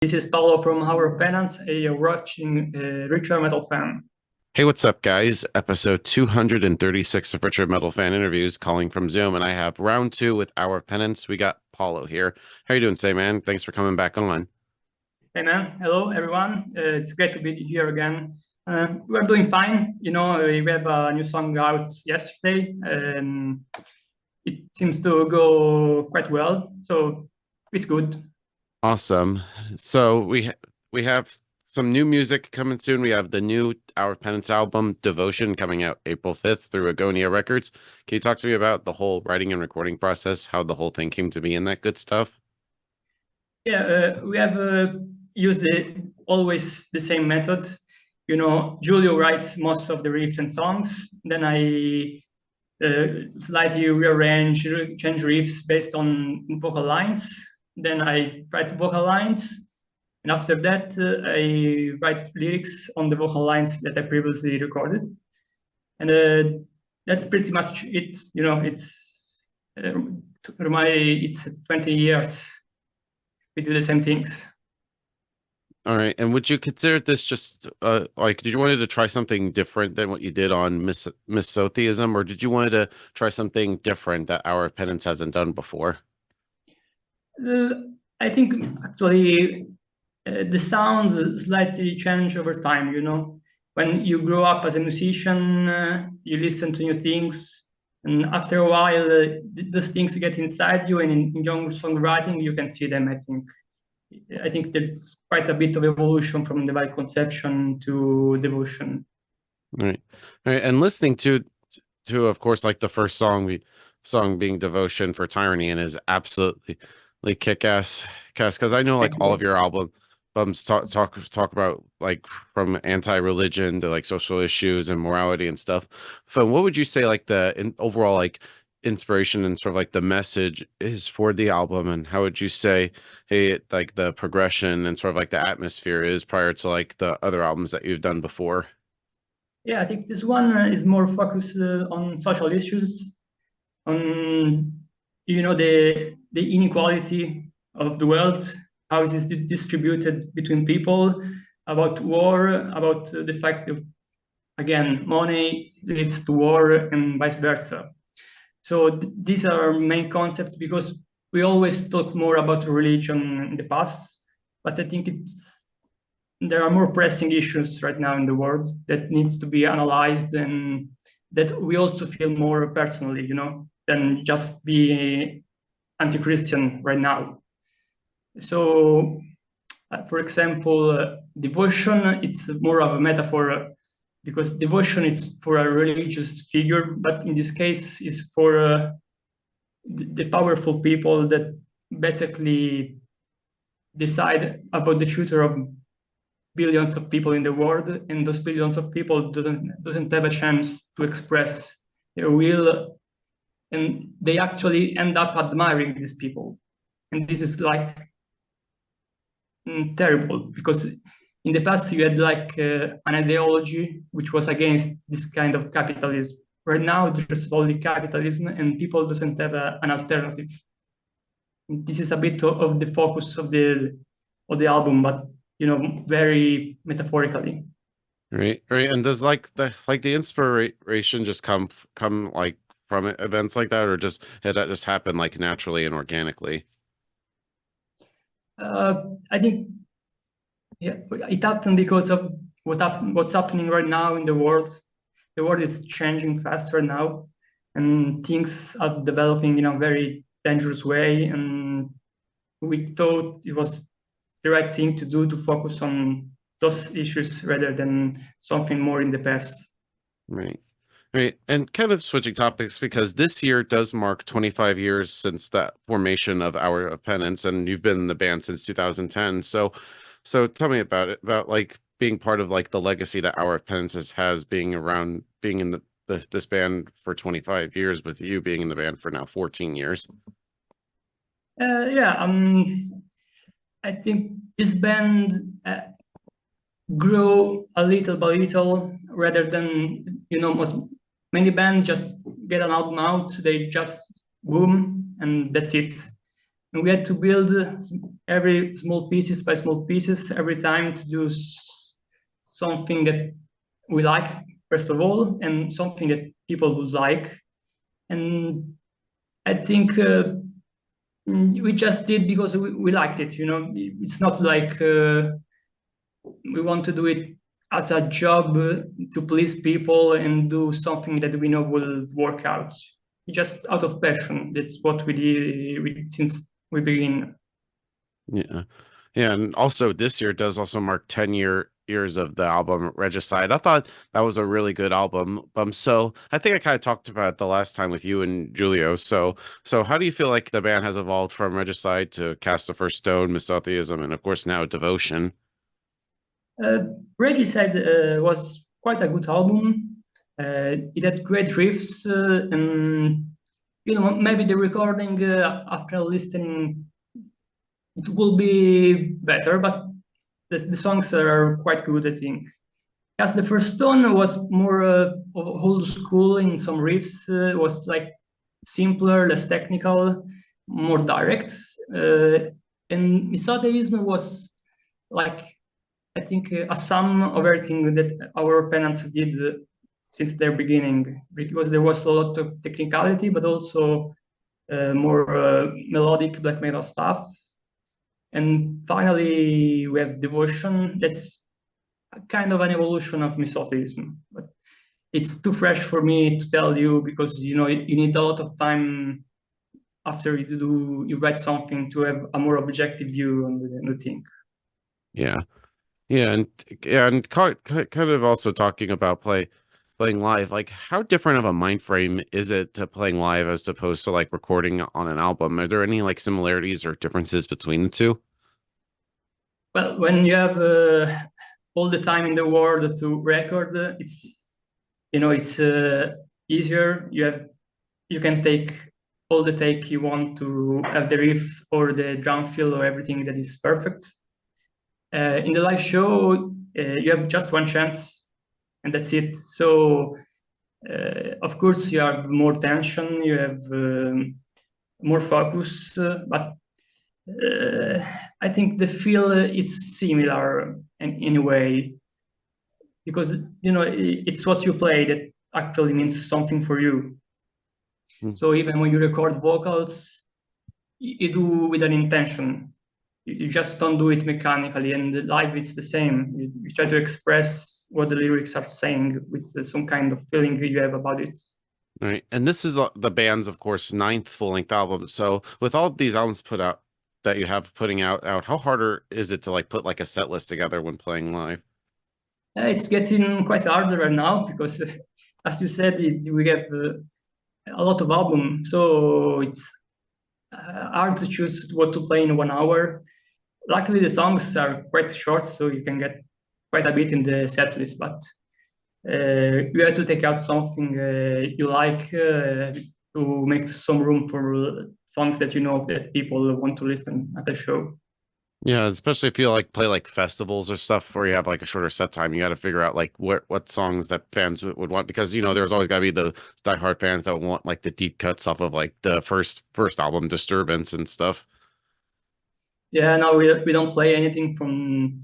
This is Paolo from Hour of Penance, and you're watching RichardMetalFan. Hey, what's up, guys? Episode 236 of Richard Metal Fan Interviews, calling from Zoom, and I have round two with Our Penance. We got Paulo here. How you doing today, man? Thanks for coming back on. Hey man, hello everyone. It's great to be here again. We're doing fine. We have a new song out yesterday, and it seems to go quite well. So it's good. Awesome. So we have some new music coming soon. We have the new Our Penance album, Devotion, coming out April 5th through Agonia Records. Can you talk to me about the whole writing and recording process, how the whole thing came to be, and that good stuff? Yeah, we have used always the same method. Julio writes most of the riffs and songs. Then I slightly rearrange, change riffs based on vocal lines. Then I write vocal lines, and after that I write lyrics on the vocal lines that I previously recorded. And that's pretty much it. It's 20 years we do the same things. All right. And would you consider this just like, did you wanted to try something different than what you did on Misotheism, or did you wanted to try something different that Our Penance hasn't done before? Uh, I think actually the sounds slightly change over time. When you grow up as a musician, you listen to new things, and after a while, those things get inside you, and in young songwriting, you can see them. I think there's quite a bit of evolution from the vibe conception to devotion. All right. All right. And listening to of course, like the first song being Devotion for Tyranny, and is absolutely like kick-ass cast, because I know like Thank all of you. your albums talk about like from anti-religion to like social issues and morality and stuff. So what would you say like overall like inspiration and sort of like the message is for the album, and how would you say, hey, like the progression and sort of like the atmosphere is prior to like the other albums that you've done before? Yeah, I think this one is more focused on social issues, on the inequality of the world, how it is distributed between people, about war, about the fact that again money leads to war and vice versa. So these are our main concepts because we always talk more about religion in the past, but I think there are more pressing issues right now in the world that needs to be analyzed, and that we also feel more personally, than just be anti-Christian right now. So, for example, devotion, it's more of a metaphor because devotion is for a religious figure, but in this case is for the powerful people that basically decide about the future of billions of people in the world, and those billions of people doesn't have a chance to express their will, and they actually end up admiring these people, and this is like terrible because in the past you had like an ideology which was against this kind of capitalism. Right now there's only capitalism and people doesn't have an alternative. This is a bit of the focus of the album, but very metaphorically. Right, right. And does like the inspiration just come like from events like that, or just had that just happen like naturally and organically? I think, yeah, it happened because of what's happening right now in the world. The world is changing faster now, and things are developing in a very dangerous way. And we thought it was the right thing to do to focus on those issues rather than something more in the past. Right. Right. And kind of switching topics, because this year does mark 25 years since the formation of Hour of Penance, and you've been in the band since 2010. So tell me about it, about like being part of like the legacy that Hour of Penance has, being around, being in this band for 25 years, with you being in the band for now 14 years. Yeah, I think this band grow a little by little rather than most many bands just get an album out, they just boom and that's it. and we had to build every small pieces by small pieces every time to do something that we liked first of all, and something that people would like. And I think we just did because we liked it. It's not like we want to do it as a job to please people and do something that we know will work out. Just out of passion. That's what we did since we begin. Yeah. Yeah, and also this year does also mark 10 years of the album Regicide. I thought that was a really good album. So I think I kind of talked about it the last time with you and Julio. So how do you feel like the band has evolved from Regicide to Cast the First Stone, Misotheism, and of course now Devotion? Uh, Regicide was quite a good album. It had great riffs, and maybe the recording after listening it will be better, but the songs are quite good, I think. As the first Stone was more old school in some riffs, was like simpler, less technical, more direct. And Misotheism was like, I think, a sum of everything that our Penance did since their beginning, because there was a lot of technicality, but also more melodic black metal stuff. And finally, we have Devotion. That's kind of an evolution of Misotheism, but it's too fresh for me to tell you because you need a lot of time after you write something to have a more objective view on the thing. Yeah. And kind of also talking about playing live, like how different of a mind frame is it to playing live as opposed to like recording on an album? Are there any like similarities or differences between the two? Well, when you have all the time in the world to record, it's easier. You can take all the take you want to have the riff or the drum fill or everything that is perfect. In the live show, you have just one chance, and that's it. So, of course, you have more tension, you have more focus, but I think the feel is similar in a way because it's what you play that actually means something for you. Hmm. So even when you record vocals, you do with an intention. You just don't do it mechanically, and live it's the same. You try to express what the lyrics are saying with some kind of feeling you have about it. All right. And this is the band's, of course, ninth full-length album. So with all these albums put out that you have putting out, how harder is it to like put like a set list together when playing live? It's getting quite harder right now because, as you said, we have a lot of albums, so it's hard to choose what to play in 1 hour. Luckily, the songs are quite short, so you can get quite a bit in the set list, but you have to take out something you like to make some room for songs that you know that people want to listen at the show. Yeah, especially if you like play like festivals or stuff where you have like a shorter set time, you got to figure out like what songs that fans would want because there's always got to be the diehard fans that want like the deep cuts off of like the first album Disturbance and stuff. Yeah, no, we don't play anything from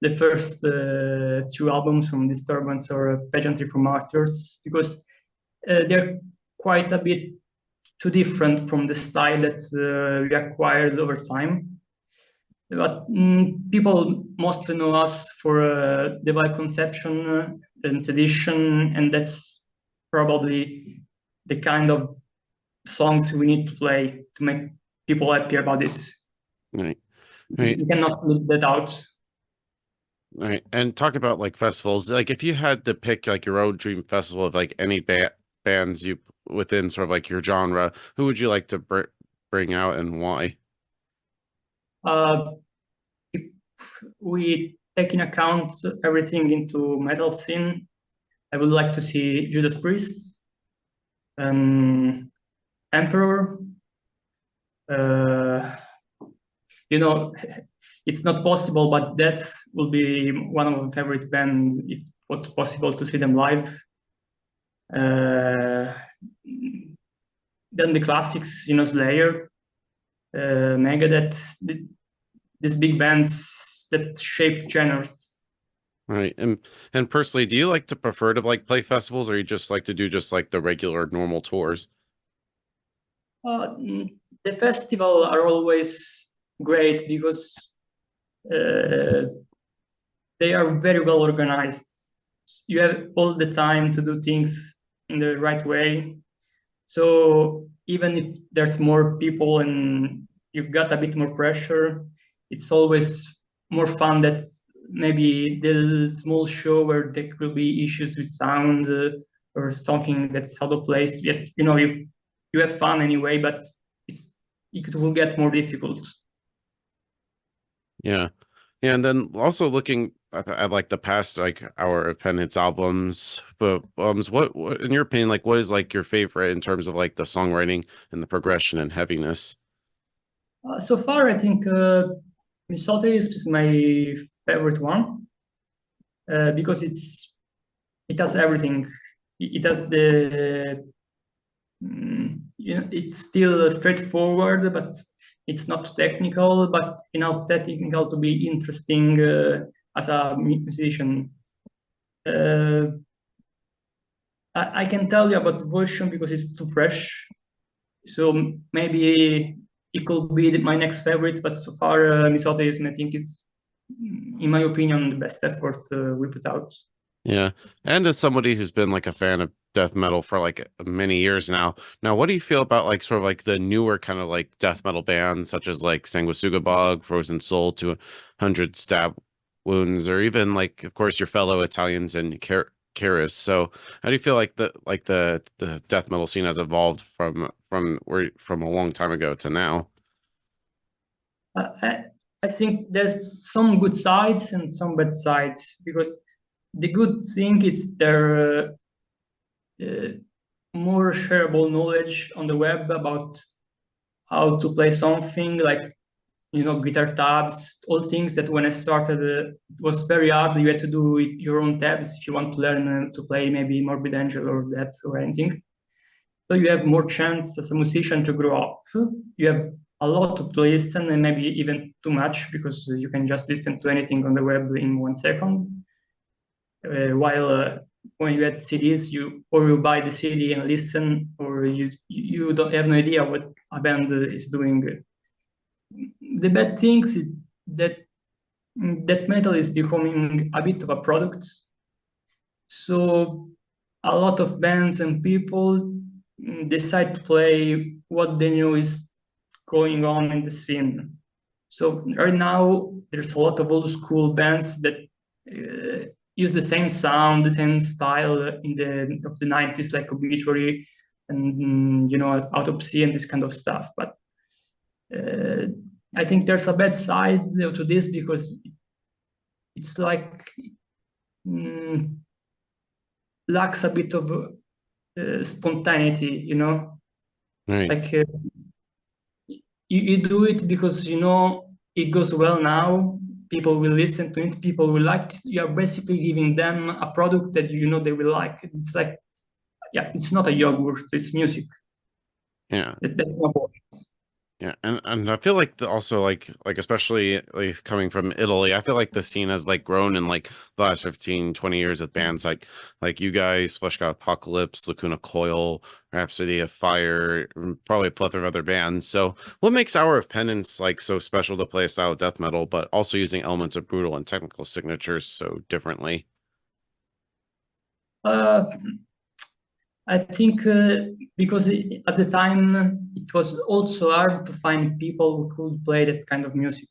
the first two albums from Disturbance or Pageantry for Martyrs because they're quite a bit too different from the style that we acquired over time. But people mostly know us for Divine Conception and Sedition, and that's probably the kind of songs we need to play to make people happy about it. Right. Right. You cannot leave that out. Right. And talk about like festivals. Like if you had to pick like your own dream festival of like any bands you within sort of like your genre, who would you like to bring out and why? Uh, if we take in account everything into metal scene, I would like to see Judas Priest, Emperor. Uh, it's not possible, but that will be one of my favorite band if it's possible to see them live. Uh, then the classics, Slayer. Megadeth, these big bands that shaped genres. Right. And personally, do you like to prefer to like play festivals, or you just like to do just like the regular normal tours? The festival are always great because uh, they are very well organized. You have all the time to do things in the right way. So even if there's more people and you've got a bit more pressure, it's always more fun that maybe the small show where there will be issues with sound or something that's out of place. Yet you have fun anyway, but it will get more difficult. Yeah. Yeah, and then also looking at like the past like Hour of Penance albums, but what in your opinion, like what is like your favorite in terms of like the songwriting and the progression and heaviness? So far, I think Misoteism is my favorite one because it does everything. It does it's still straightforward, but it's not technical, but enough technical to be interesting as a musician. Uh, I can tell you about the version because it's too fresh. So maybe it could be my next favorite, but so far, Misoteism, I think, is, in my opinion, the best effort we put out. Yeah. And as somebody who's been like a fan of death metal for like many years now what do you feel about like sort of like the newer kind of like death metal bands such as like Sanguisuga Bog, Frozen Soul, 200 Stab Wounds, or even like of course your fellow Italians and Karis. So how do you feel like the death metal scene has evolved from a long time ago to now? I, I think there's some good sides and some bad sides because the good thing is there uh, more shareable knowledge on the web about how to play something like guitar tabs, all things that when I started it was very hard. You had to do it, your own tabs if you want to learn to play maybe Morbid Angel or that or anything. So you have more chance as a musician to grow up. You have a lot to listen and maybe even too much because you can just listen to anything on the web in 1 second. While when you had CDs, you buy the CD and listen, or you don't have no idea what a band is doing. The bad things is that that metal is becoming a bit of a product. So a lot of bands and people decide to play what they know is going on in the scene. So right now there's a lot of old school bands that use the same sound, the same style in the 90s, like Obituary and Autopsy and this kind of stuff. But uh, I think there's a bad side to this because it's like mm, lacks a bit of spontaneity. Right. Like you do it because it goes well now. People will listen to it. People will like it. You are basically giving them a product that they will like. It's like, yeah, it's not a yogurt. It's music. Yeah. That's my point. Yeah, and I feel like also like especially like coming from Italy, I feel like the scene has like grown in like the last 15, 20 years with bands like you guys, Flesh God Apocalypse, Lacuna Coil, Rhapsody of Fire, and probably a plethora of other bands. So what makes Hour of Penance like so special to play a style of death metal, but also using elements of brutal and technical signatures so differently? Uh, I think because at the time it was also hard to find people who could play that kind of music,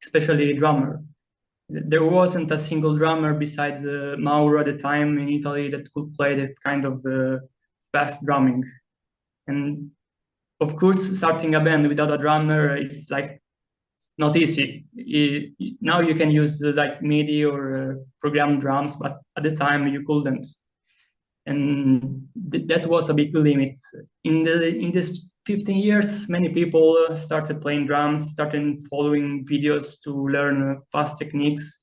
especially a drummer. There wasn't a single drummer beside Mauro at the time in Italy that could play that kind of fast drumming. And of course, starting a band without a drummer is like not easy. Now you can use like MIDI or program drums, but at the time you couldn't, and that was a big limit. In this 15 years, many people started playing drums, started following videos to learn fast techniques,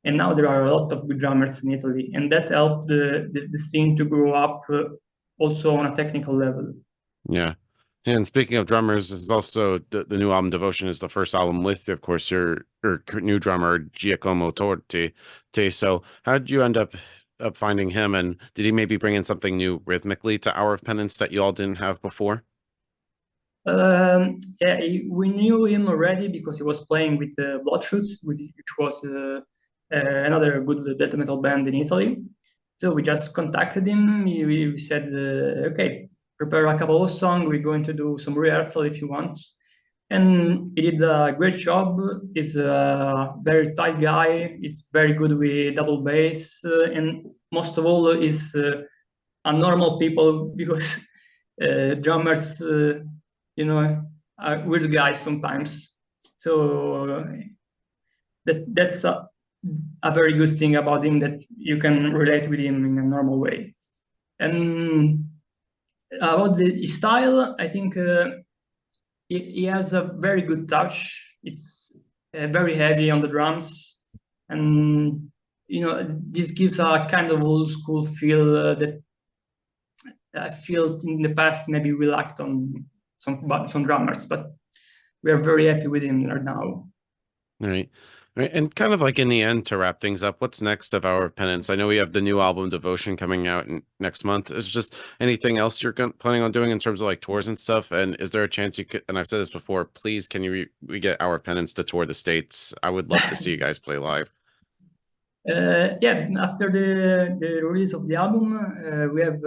and now there are a lot of good drummers in Italy, and that helped the scene to grow up also on a technical level. Yeah. And speaking of drummers, this is also the new album Devotion is the first album with, of course, your new drummer Giacomo Torti. So how did you end up finding him, and did he maybe bring in something new rhythmically to Hour of Penance that you all didn't have before? Yeah, we knew him already because he was playing with Bloodshoots, which was another good death metal band in Italy. So we just contacted him. We said, okay, prepare a couple of songs. We're going to do some rehearsal if you want. And he did a great job. He's a very tight guy. He's very good with double bass. And most of all, is a normal people because drummers, are weird guys sometimes. So that's a very good thing about him, that you can relate with him in a normal way. And about the style, I think he has a very good touch. It's very heavy on the drums, and this gives a kind of old school feel that I feel in the past maybe we lacked on some drummers, but we are very happy with him right now. Right. Right. And kind of like in the end, to wrap things up, what's next of Hour of Penance? I know we have the new album Devotion coming out next month. Is just anything else you're planning on doing in terms of like tours and stuff? And is there a chance you could, and I've said this before, please, can we get Hour of Penance to tour the States? I would love to see you guys play live. Yeah, after the release of the album, we have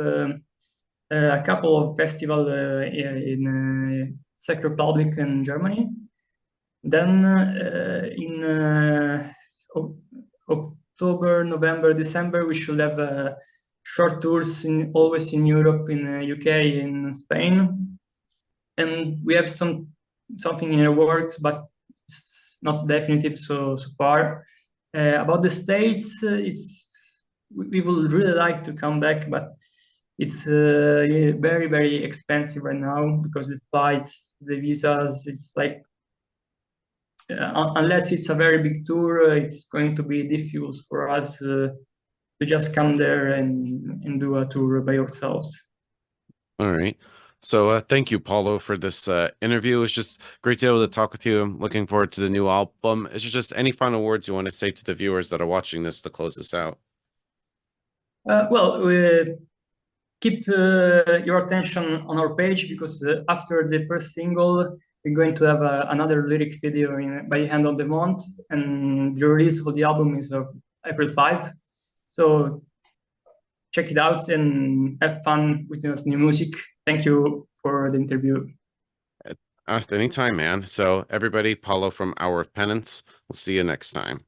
a couple of festivals in Czech Republic and Germany. Then in October, November, December, we should have short tours always in Europe, in UK, in Spain, and we have something in the works, but it's not definitive so far. About the States, we would really like to come back, but it's very, very expensive right now because the flights, the visas, it's like unless it's a very big tour, it's going to be difficult for us to just come there and do a tour by ourselves. All right. So thank you, Paolo, for this interview. It's just great to be able to talk with you. I'm looking forward to the new album. Is there just any final words you want to say to the viewers that are watching this to close this out? Well, keep your attention on our page, because after the first single, we're going to have another lyric video by the end of the month, and the release of the album is of April 5. So check it out and have fun with this new music. Thank you for the interview. Asked anytime, man. So everybody, Paolo from Hour of Penance. We'll see you next time.